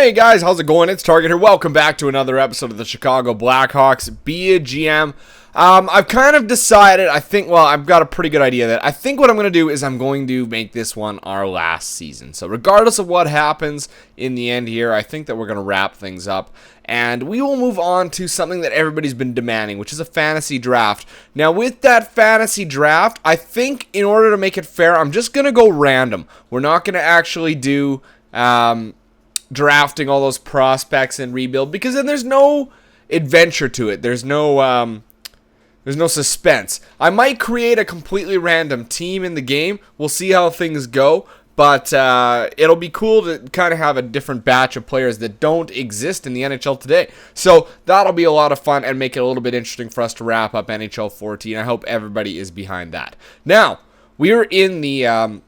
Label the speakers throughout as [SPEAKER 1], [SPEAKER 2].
[SPEAKER 1] Hey guys, how's it going? It's Target here. Welcome back to another episode of the Chicago Blackhawks. Be a GM. I've kind of decided, I've got a pretty good idea that I think what I'm going to do is I'm going to make this one our last season. So regardless of what happens in the end here, I think that we're going to wrap things up. And we will move on to something that everybody's been demanding, which is a fantasy draft. Now with that fantasy draft, I think in order to make it fair, I'm just going to go random. We're not going to actually do drafting all those prospects and rebuild, because then there's no adventure to it. There's no suspense. I might create a completely random team in the game. We'll see how things go, but it'll be cool to kind of have a different batch of players that don't exist in the NHL today. So that'll be a lot of fun and make it a little bit interesting for us to wrap up NHL 14. I hope everybody is behind that. Now, we are in the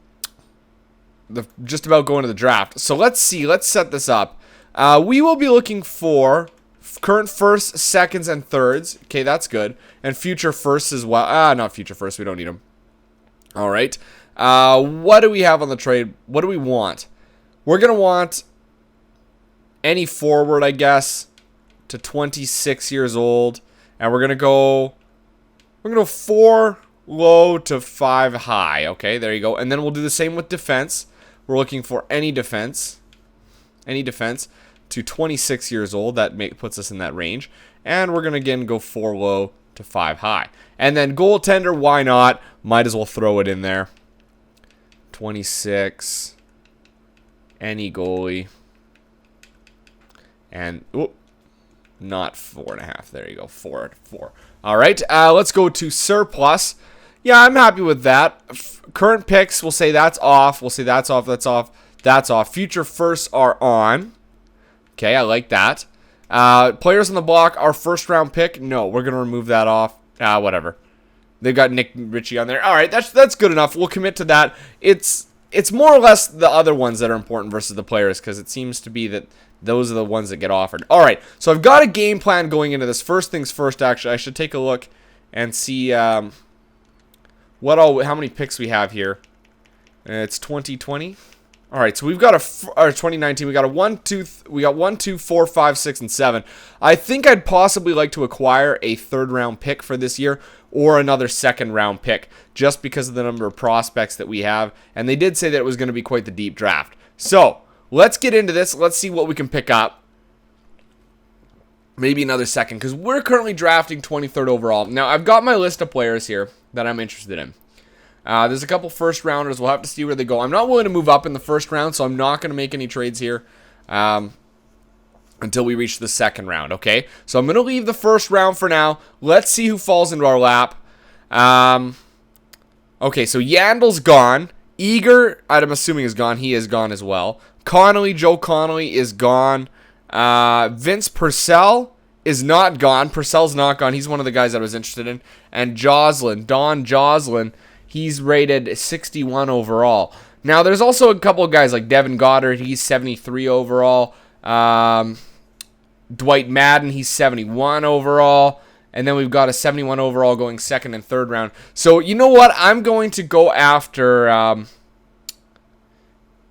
[SPEAKER 1] just about going to the draft. So let's set this up. We will be looking for current firsts, seconds, and thirds. Okay, that's good. And future firsts as well. Not future firsts. We don't need them. All right. What do we have on the trade? What do we want? We're going to want any forward, I guess, to 26 years old. And we're going to go 4 low to 5 high. Okay, there you go. And then we'll do the same with defense. We're looking for any defense to 26 years old. That puts us in that range. And we're going to again go 4 low to 5 high. And then goaltender, why not? Might as well throw it in there. 26, any goalie. And, not 4.5. There you go, 4. All right, let's go to surplus. Yeah, I'm happy with that. Current picks, we'll say that's off. We'll say that's off, that's off, that's off. Future firsts are on. Okay, I like that. Players on the block, our first round pick. No, we're going to remove that off. Whatever. They've got Nick Ritchie on there. All right, that's good enough. We'll commit to that. It's more or less the other ones that are important versus the players, because it seems to be that those are the ones that get offered. All right, so I've got a game plan going into this. First things first, actually, I should take a look and see how many picks we have here. It's 2020. All right, so we've got 2019. We got 1, 2, 4, 5, 6, and 7. I think I'd possibly like to acquire a third-round pick for this year or another second-round pick, just because of the number of prospects that we have. And they did say that it was going to be quite the deep draft. So let's get into this. Let's see what we can pick up. Maybe another second, because we're currently drafting 23rd overall. Now, I've got my list of players here that I'm interested in. There's a couple first rounders. We'll have to see where they go. I'm not willing to move up in the first round, so I'm not going to make any trades here until we reach the second round, okay? So I'm going to leave the first round for now. Let's see who falls into our lap. Okay, so Yandel's gone. Eager, I'm assuming, is gone. He is gone as well. Joe Connolly is gone. Vince Purcell is not gone. Purcell's not gone. He's one of the guys that I was interested in. And Don Joslin, he's rated 61 overall. Now, there's also a couple of guys like Devin Goddard. He's 73 overall. Dwight Madden, he's 71 overall. And then we've got a 71 overall going second and third round. So, you know what? I'm going to go after...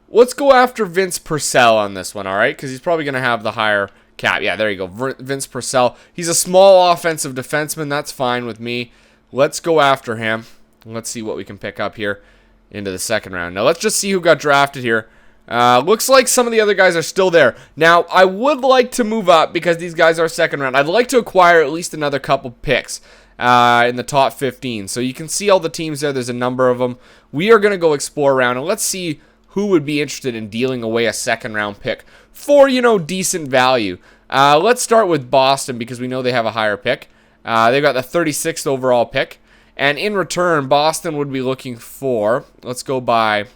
[SPEAKER 1] let's go after Vince Purcell on this one, all right? Because he's probably going to have the higher cap. Yeah, there you go. Vince Purcell. He's a small offensive defenseman. That's fine with me. Let's go after him. Let's see what we can pick up here into the second round. Now, let's just see who got drafted here. Looks like some of the other guys are still there. Now, I would like to move up because these guys are second round. I'd like to acquire at least another couple picks in the top 15. So you can see all the teams there. There's a number of them. We are going to go explore around, and let's see who would be interested in dealing away a second round pick for, decent value. Let's start with Boston because we know they have a higher pick. They've got the 36th overall pick. And in return, Boston would be looking for, let's go by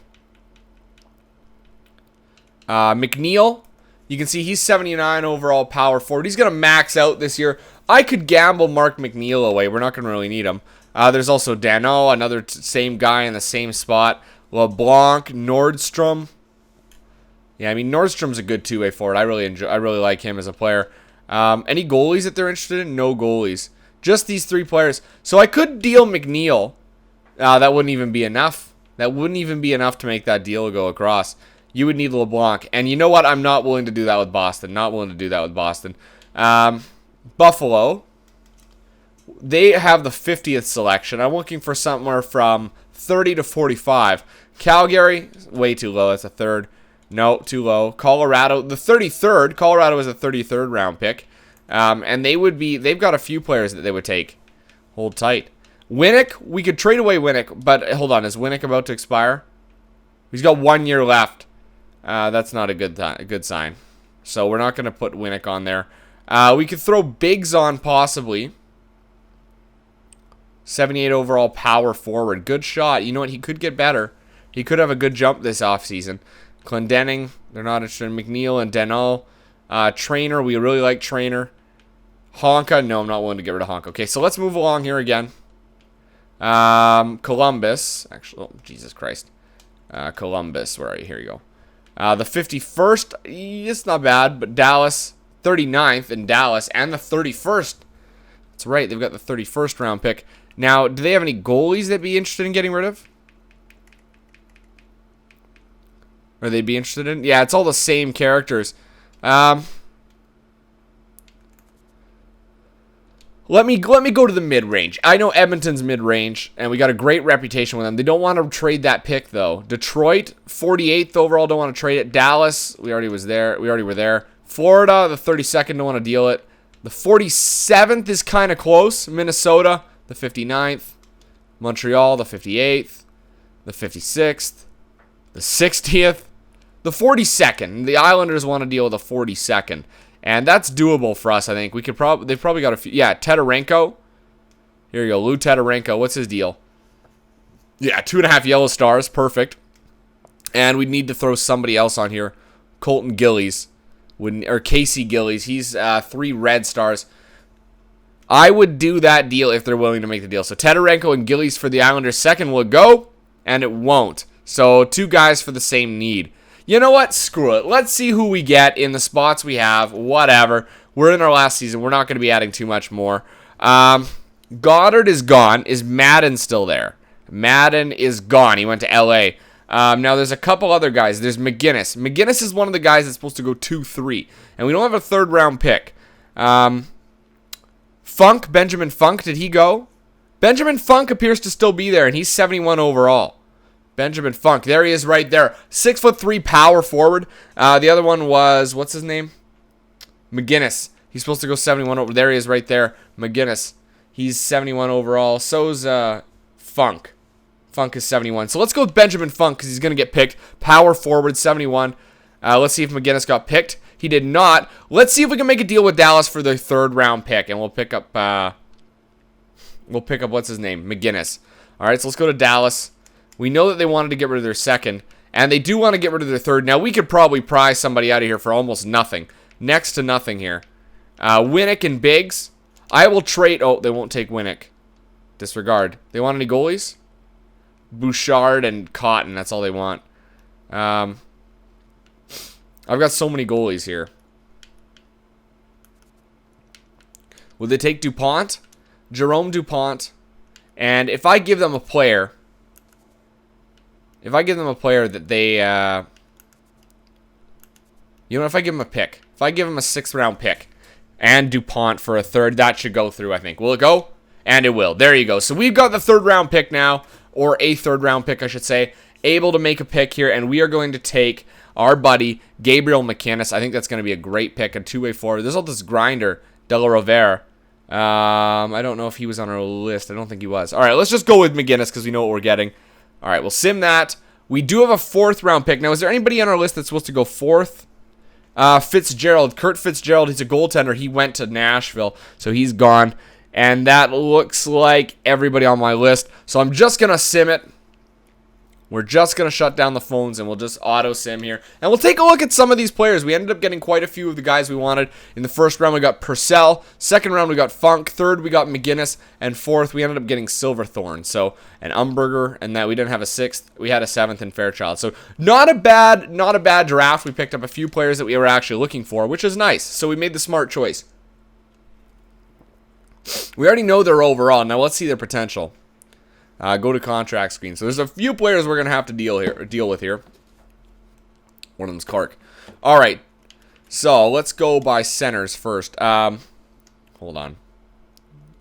[SPEAKER 1] McNeil. You can see he's 79 overall power forward. He's going to max out this year. I could gamble Mark McNeil away. We're not going to really need him. There's also Dano, another same guy in the same spot. LeBlanc, Nordstrom. Yeah, I mean, Nordstrom's a good two-way forward. I really like him as a player. Any goalies that they're interested in? No goalies. Just these 3 players. So I could deal McNeil. That wouldn't even be enough. That wouldn't even be enough to make that deal go across. you would need LeBlanc. And you know what? I'm not willing to do that with Boston. Not willing to do that with Boston. Buffalo, they have the 50th selection. I'm looking for somewhere from 30 to 45. Calgary, way too low. That's a third. No, too low. Colorado, the 33rd. Colorado is a 33rd round pick. And they've got a few players that they would take. Hold tight. Winnick, we could trade away Winnick, but hold on. Is Winnick about to expire? He's got 1 year left. That's not a good sign. So we're not going to put Winnick on there. We could throw Biggs on possibly. 78 overall power forward. Good shot. You know what? He could get better. He could have a good jump this offseason. Clendenning, they're not interested in McNeil and Denal. Trainer, we really like Trainer. Honka, no, I'm not willing to get rid of Honka. Okay, so let's move along here again. Columbus. Actually, oh, Jesus Christ. Columbus, where are you? Here you go. The 51st, it's not bad, but Dallas, 39th in Dallas, and the 31st. That's right, they've got the 31st round pick. Now, do they have any goalies they'd be interested in getting rid of? Or they'd be interested in? Yeah, it's all the same characters. Let me go to the mid-range. I know Edmonton's mid-range, and we got a great reputation with them. They don't want to trade that pick, though. Detroit, 48th overall, don't want to trade it. Dallas, we already were there. Florida, the 32nd, don't want to deal it. The 47th is kind of close. Minnesota, the 59th. Montreal, the 58th. The 56th. The 60th. The 42nd. The Islanders want to deal with the 42nd. And that's doable for us, I think. They've probably got a few. Yeah, Teterenko. Here you go. Lou Teterenko. What's his deal? Yeah, 2.5 yellow stars. Perfect. And we need to throw somebody else on here. Colton Gillies. Or Casey Gillies. He's 3 red stars. I would do that deal if they're willing to make the deal. So Teterenko and Gillies for the Islanders. Second will go, and it won't. So 2 guys for the same need. You know what? Screw it. Let's see who we get in the spots we have. Whatever. We're in our last season. We're not going to be adding too much more. Goddard is gone. Is Madden still there? Madden is gone. He went to L.A. Now, there's a couple other guys. There's McGinnis. McGinnis is one of the guys that's supposed to go 2-3. And we don't have a third-round pick. Funk, Benjamin Funk, did he go? Benjamin Funk appears to still be there, and he's 71 overall. Benjamin Funk, there he is right there. 6'3" power forward. The other one was, what's his name? McGinnis. He's supposed to go 71 over. There he is right there. McGinnis. He's 71 overall. So's Funk. Funk is 71. So let's go with Benjamin Funk because he's going to get picked. Power forward, 71. Let's see if McGinnis got picked. He did not. Let's see if we can make a deal with Dallas for their 3rd round pick, and we'll pick up what's his name? McGinnis. All right, so let's go to Dallas. We know that they wanted to get rid of their 2nd, and they do want to get rid of their 3rd. Now, we could probably pry somebody out of here for almost nothing. Next to nothing here. Winnick and Biggs. I will trade. Oh, they won't take Winnick. Disregard. They want any goalies? Bouchard and Cotton. That's all they want. I've got so many goalies here. Would they take DuPont? Jerome DuPont. And if I give them a player... that they, you know, if I give them a pick, if I give them a 6th round pick and DuPont for a 3rd, that should go through, I think. Will it go? And it will. There you go. So we've got the 3rd round pick now, or a 3rd round pick, I should say, able to make a pick here, and we are going to take our buddy, Gabriel McInnes. I think that's going to be a great pick, a 2-way forward. There's all this grinder, De La Rovere. I don't know if he was on our list. I don't think he was. All right, let's just go with McInnes because we know what we're getting. All right, we'll sim that. We do have a 4th round pick. Now, is there anybody on our list that's supposed to go 4th? Fitzgerald. Kurt Fitzgerald, he's a goaltender. He went to Nashville, so he's gone. And that looks like everybody on my list. So I'm just going to sim it. We're just going to shut down the phones and we'll just auto sim here. And we'll take a look at some of these players. We ended up getting quite a few of the guys we wanted. In the 1st round, we got Purcell. 2nd round, we got Funk. 3rd, we got McGinnis. And 4th, we ended up getting Silverthorne. So, an Umberger. And that we didn't have a 6th. We had a 7th in Fairchild. So, not a bad draft. We picked up a few players that we were actually looking for, which is nice. So, we made the smart choice. We already know their overall. Now, let's see their potential. Go to contract screen. So there's a few players we're going to have to deal with here. One of them's Clark. All right. So let's go by centers first. Hold on.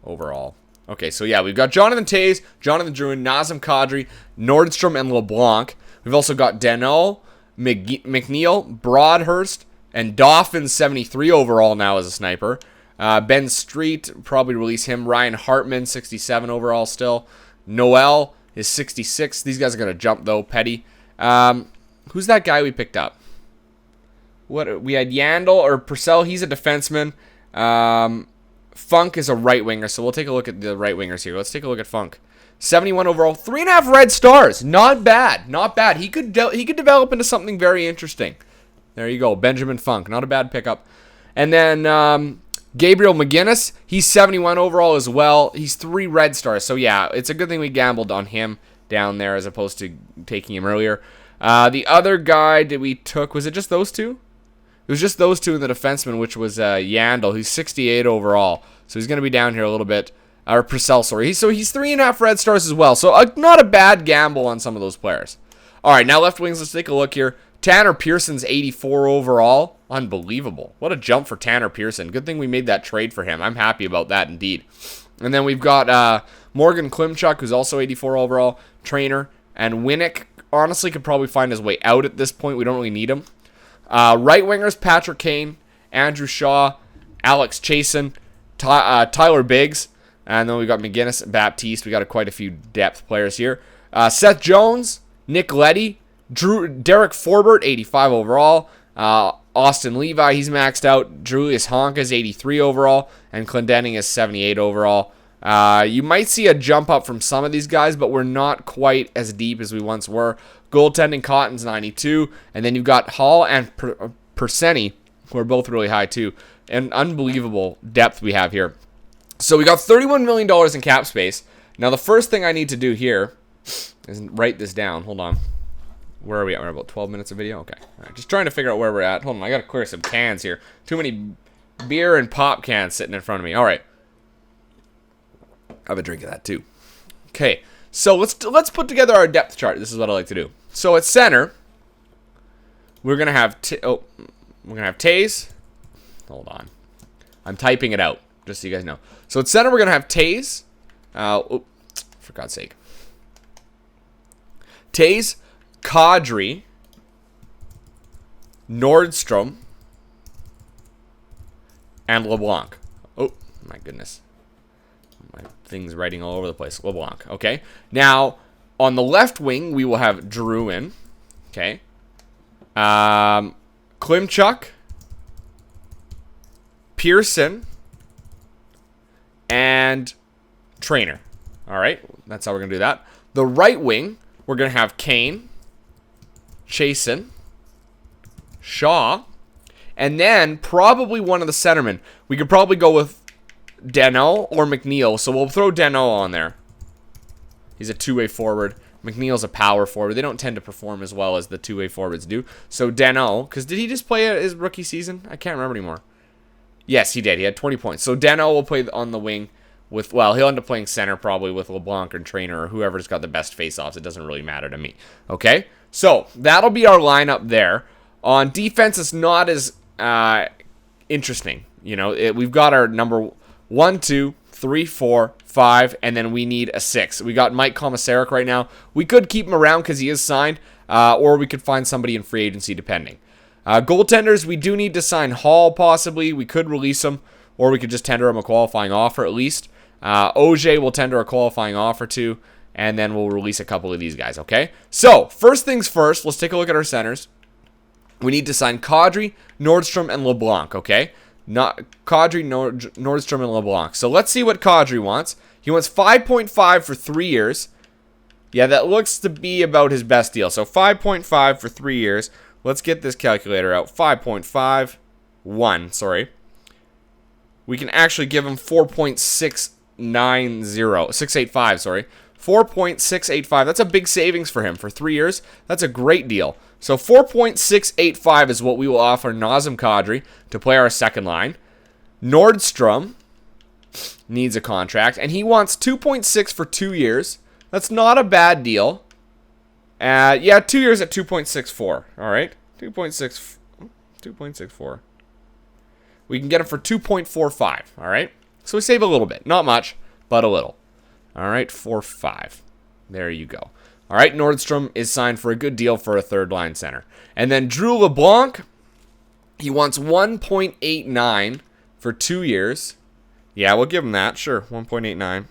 [SPEAKER 1] Overall. Okay, so yeah, we've got Jonathan Toews, Jonathan Drouin, Nazem Kadri, Nordstrom, and LeBlanc. We've also got Danault, McNeil, Broadhurst, and Dauphin 73 overall now as a sniper. Ben Street, probably release him. Ryan Hartman, 67 overall still. Noel is 66. These guys are going to jump, though. Petty. Who's that guy we picked up? What we had Yandel or Purcell. He's a defenseman. Funk is a right winger, so we'll take a look at the right wingers here. Let's take a look at Funk. 71 overall, 3.5 red stars. Not bad, not bad. He could develop into something very interesting. There you go, Benjamin Funk. Not a bad pickup. And then Gabriel McGinnis, he's 71 overall as well. He's 3 red stars. So yeah, it's a good thing we gambled on him down there as opposed to taking him earlier. The other guy that we took, was it just those two? It was just those two in the defenseman, which was Yandel, who's 68 overall. So he's going to be down here a little bit. Or Purcell, sorry. So he's 3.5 red stars as well. So not a bad gamble on some of those players. All right, now left wings, let's take a look here. Tanner Pearson's 84 overall. Unbelievable. What a jump for Tanner Pearson. Good thing we made that trade for him. I'm happy about that indeed. And then we've got Morgan Klimchuk, who's also 84 overall. Trainer. And Winnick, honestly, could probably find his way out at this point. We don't really need him. Right wingers, Patrick Kane, Andrew Shaw, Alex Chasen, Tyler Biggs, and then we got McGinnis and Baptiste. We got quite a few depth players here. Seth Jones, Nick Leddy, Derek Forbert, 85 overall. Austin Levi, he's maxed out. Julius Honka is 83 overall, and Clendenning is 78 overall. You might see a jump up from some of these guys, but we're not quite as deep as we once were. Goaltending, Cotton's 92, and then you've got Hall and Perseni, who are both really high too. And unbelievable depth we have here. So we got $31 million in cap space. Now the first thing I need to do here is write this down. Hold on. Where are we at? We're about 12 minutes of video? Okay. All right. Just trying to figure out where we're at. Hold on. I got to clear some cans here. Too many beer and pop cans sitting in front of me. All right. I have a drink of that too. Okay. So let's put together our depth chart. This is what I like to do. So at center, we're gonna have Toews. Hold on, I'm typing it out just so you guys know. So at center, we're gonna have Toews. For God's sake, Toews, Kadri, Nordstrom, and LeBlanc. Oh my goodness. My thing's writing all over the place. LeBlanc. Okay. Now, on the left wing, we will have Drouin. Okay. Klimchuk. Pearson. And Trainer. All right. That's how we're going to do that. The right wing, we're going to have Kane. Chasen. Shaw. And then probably one of the centermen. We could probably go with Danault or McNeil, so we'll throw Danault on there. He's a two-way forward. McNeil's a power forward. They don't tend to perform as well as the two-way forwards do. So Danault, because did he just play his rookie season? I can't remember anymore. Yes, he did. He had 20 points. So Danault will play on the wing with, well, he'll end up playing center probably with LeBlanc or Trainer or whoever's got the best face-offs. It doesn't really matter to me. Okay? So that'll be our lineup there. On defense, it's not as interesting. You know, we've got our number 1, 2, 3, 4, 5, and then we need a 6. We got Mike Komisarek right now. We could keep him around because he is signed, or we could find somebody in free agency depending. Goaltenders, we do need to sign Hall possibly. We could release him, or we could just tender him a qualifying offer at least. OJ will tender a qualifying offer to, and then we'll release a couple of these guys, okay? So, first things first, let's take a look at our centers. We need to sign Kadri, Nordstrom, and LeBlanc, okay? Not Kadri, Nordstrom, and LeBlanc. So let's see what Kadri wants. He wants 5.5 for 3 years. Yeah, that looks to be about his best deal. So 5.5 for 3 years. Let's get this calculator out. 5.51, sorry. We can actually give him 685, sorry. 4.685. That's a big savings for him for 3 years. That's a great deal. So 4.685 is what we will offer Nazem Kadri to play our second line. Nordstrom needs a contract, and he wants 2.6 for 2 years. That's not a bad deal. Yeah, 2 years at 2.64. All right. 2.64. We can get him for 2.45, all right? So we save a little bit. Not much, but a little. All right, 4.5. There you go. All right, Nordstrom is signed for a good deal for a third-line center. And then Drew LeBlanc, he wants 1.89 for 2 years. Yeah, we'll give him that. Sure, 1.89.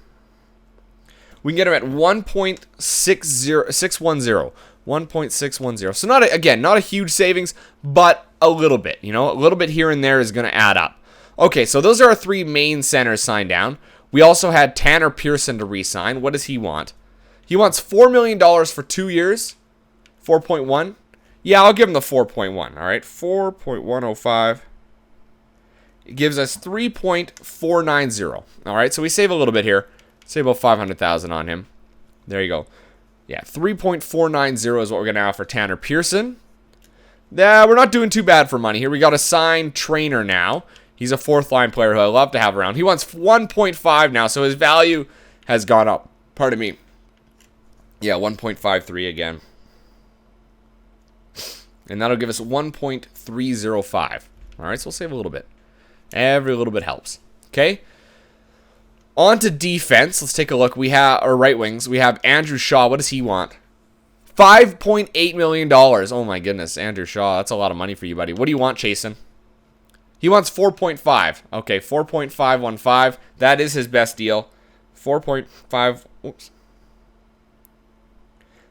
[SPEAKER 1] We can get him at 1.610. 1.610. So not a huge savings, but a little bit. A little bit here and there is going to add up. Okay, so those are our 3 main centers signed down. We also had Tanner Pearson to re-sign. What does he want? He wants $4 million for 2 years. 4.1. Yeah, I'll give him the 4.1. All right, 4.105. It gives us 3.490. All right, so we save a little bit here. Save about $500,000 on him. There you go. Yeah, 3.490 is what we're going to have for Tanner Pearson. We're not doing too bad for money here. We got a signed trainer now. He's a fourth-line player who I love to have around. He wants 1.5 now, so his value has gone up. Pardon me. Yeah, 1.53 again. And that'll give us 1.305. All right, so we'll save a little bit. Every little bit helps. Okay? On to defense. Let's take a look. We have our right wings. We have Andrew Shaw. What does he want? $5.8 million. Oh my goodness, Andrew Shaw. That's a lot of money for you, buddy. What do you want, Chasen? He wants 4.5. Okay, 4.515. That is his best deal. 4.5. Oops.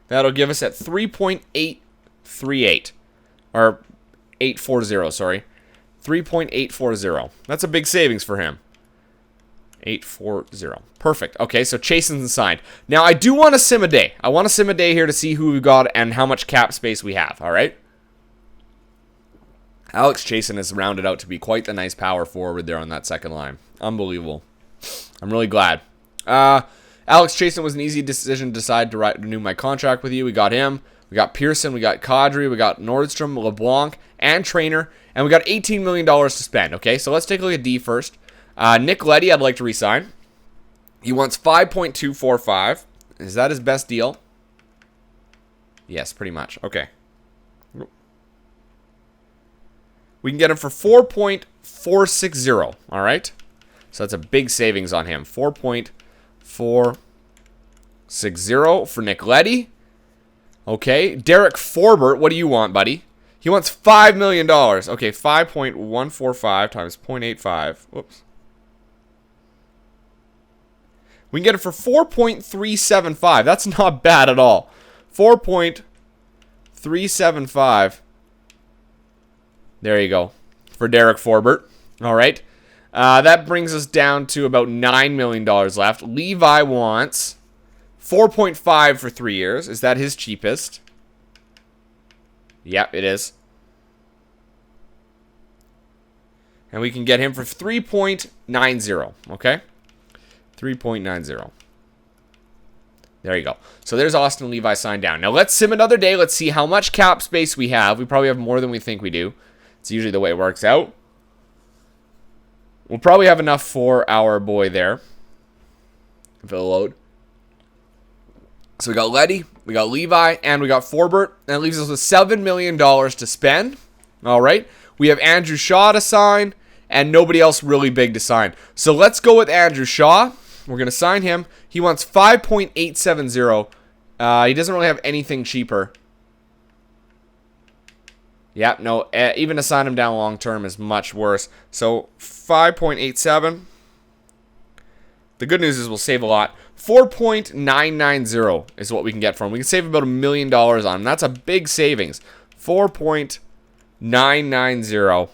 [SPEAKER 1] That'll give us at 3.838. Or 840, sorry. 3.840. That's a big savings for him. 840. Perfect. Okay, so Chasen's signed. Now, I do want a sim a day. I want a sim a day here to see who we've got and how much cap space we have, all right? Alex Chasen has rounded out to be quite the nice power forward there on that second line. Unbelievable. I'm really glad. Alex Chasen was an easy decision to decide to renew my contract with you. We got him. We got Pearson. We got Kadri. We got Nordstrom, LeBlanc, and Trainer. And we got $18 million to spend, okay? So let's take a look at D first. Nick Leddy, I'd like to re-sign. He wants 5.245. Is that his best deal? Yes, pretty much. Okay. We can get him for 4.460. All right. So that's a big savings on him. 4.460 for Nick Leddy. Okay. Derek Forbert, what do you want, buddy? He wants $5 million. Okay, 5.145 times 0.85. Whoops. We can get it for 4.375. That's not bad at all. 4.375. There you go. For Derek Forbert. All right. That brings us down to about $9 million left. Levi wants 4.5 for 3 years. Is that his cheapest? Yep, it is. And we can get him for 3.90. Okay? 3.90. There you go. So there's Austin Levi signed down. Now let's sim another day. Let's see how much cap space we have. We probably have more than we think we do. It's usually the way it works out. We'll probably have enough for our boy there. If it'll load. So we got Leddy, we got Levi, and we got Forbert. That leaves us with $7 million to spend. All right. We have Andrew Shaw to sign, and nobody else really big to sign. So let's go with Andrew Shaw. We're going to sign him. He wants 5.870. He doesn't really have anything cheaper. Yeah, no, even to sign him down long term is much worse. So 5.87. The good news is we'll save a lot. 4.990 is what we can get from him. We can save about $1 million on him. That's a big savings. 4.990.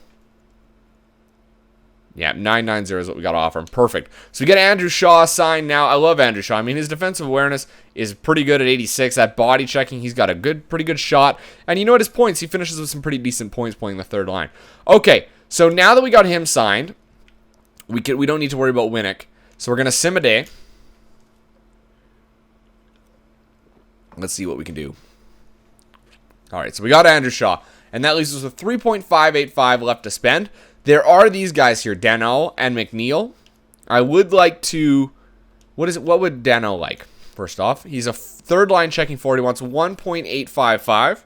[SPEAKER 1] Yeah, 990 is what we got to offer him. Perfect. So we get Andrew Shaw signed now. I love Andrew Shaw. I mean, his defensive awareness is pretty good at 86. That body checking, he's got a pretty good shot. And you know what? His points, he finishes with some pretty decent points playing the third line. Okay, so now that we got him signed, we don't need to worry about Winnick. So we're going to sim a day. Let's see what we can do. All right, so we got Andrew Shaw. And that leaves us with 3.585 left to spend. There are these guys here, Danault and McNeil. I would like to... What would Danault like? First off, he's a third line checking forward. He wants 1.855.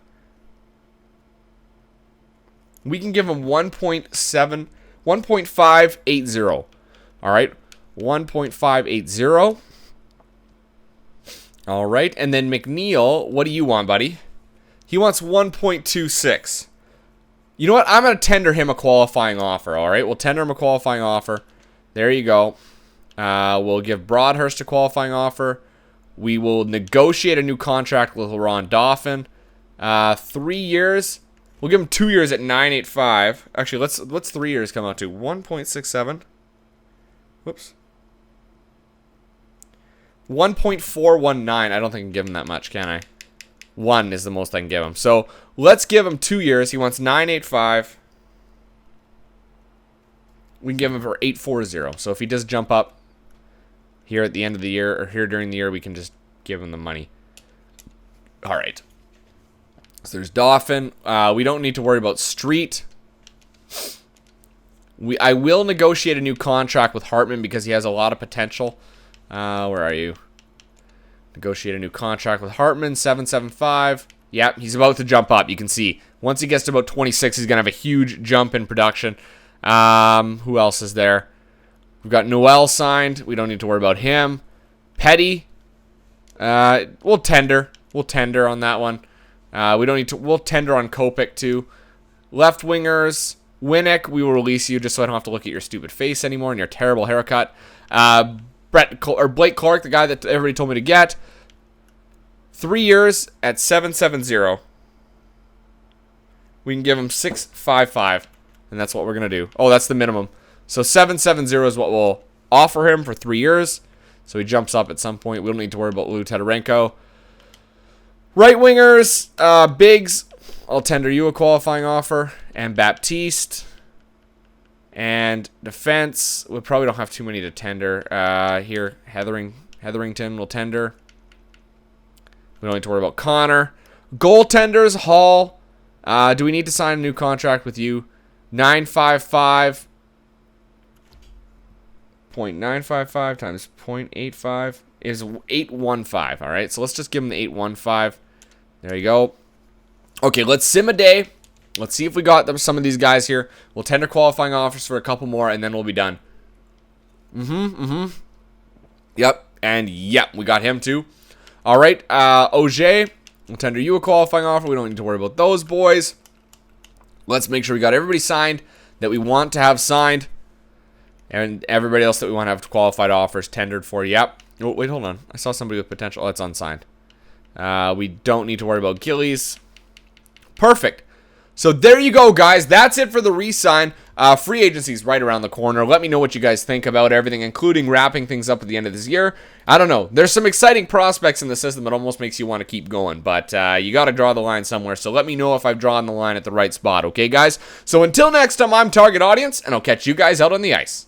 [SPEAKER 1] We can give him 1.580. All right, 1.580. All right, and then McNeil, what do you want, buddy? He wants 1.26. You know what? I'm going to tender him a qualifying offer, all right? We'll tender him a qualifying offer. There you go. We'll give Broadhurst a qualifying offer. We will negotiate a new contract with Laurent Dauphin. 3 years. We'll give him 2 years at 9.85. Actually, let's 3 years come out to 1.67. Whoops. 1.419. I don't think I can give him that much, can I? 1 is the most I can give him. So let's give him 2 years. He wants 9.85. We can give him for 8.40. So if he does jump up here at the end of the year or here during the year, we can just give him the money. All right. So there's Dauphin. We don't need to worry about Street. I will negotiate a new contract with Hartman because he has a lot of potential. Where are you? Negotiate a new contract with Hartman, 7.75. Yep, he's about to jump up. You can see. Once he gets to about 26, he's going to have a huge jump in production. Who else is there? We've got Noel signed. We don't need to worry about him. Petty. We'll tender. We'll tender on that one. We don't need to. We'll tender on Kopech too. Left wingers. Winnick, we will release you just so I don't have to look at your stupid face anymore and your terrible haircut. Blake Clark, the guy that everybody told me to get. 3 years at 7.70. We can give him 6.55, and that's what we're gonna do. Oh, that's the minimum. So 7.70 is what we'll offer him for 3 years. So he jumps up at some point. We don't need to worry about Lou Tedorenko. Right wingers, Biggs. I'll tender you a qualifying offer, and Baptiste. And defense, we probably don't have too many to tender. Here, Hetherington will tender. We don't need to worry about Connor. Goaltenders, Hall. Do we need to sign a new contract with you? 955. 0.955 times 0.85 is 815. All right, so let's just give him the 815. There you go. Okay, let's sim a day. Let's see if we got some of these guys here. We'll tender qualifying offers for a couple more, and then we'll be done. Yep, and yep, we got him too. All right, Auger, we'll tender you a qualifying offer. We don't need to worry about those boys. Let's make sure we got everybody signed that we want to have signed, and everybody else that we want to have qualified offers tendered for. Yep. Oh, wait, hold on. I saw somebody with potential. Oh, it's unsigned. We don't need to worry about Gillies. Perfect. So there you go, guys. That's it for the re-sign. Free agency's right around the corner. Let me know what you guys think about everything, including wrapping things up at the end of this year. I don't know. There's some exciting prospects in the system that almost makes you want to keep going, but you got to draw the line somewhere. So let me know if I've drawn the line at the right spot, okay, guys? So until next time, I'm Target Audience, and I'll catch you guys out on the ice.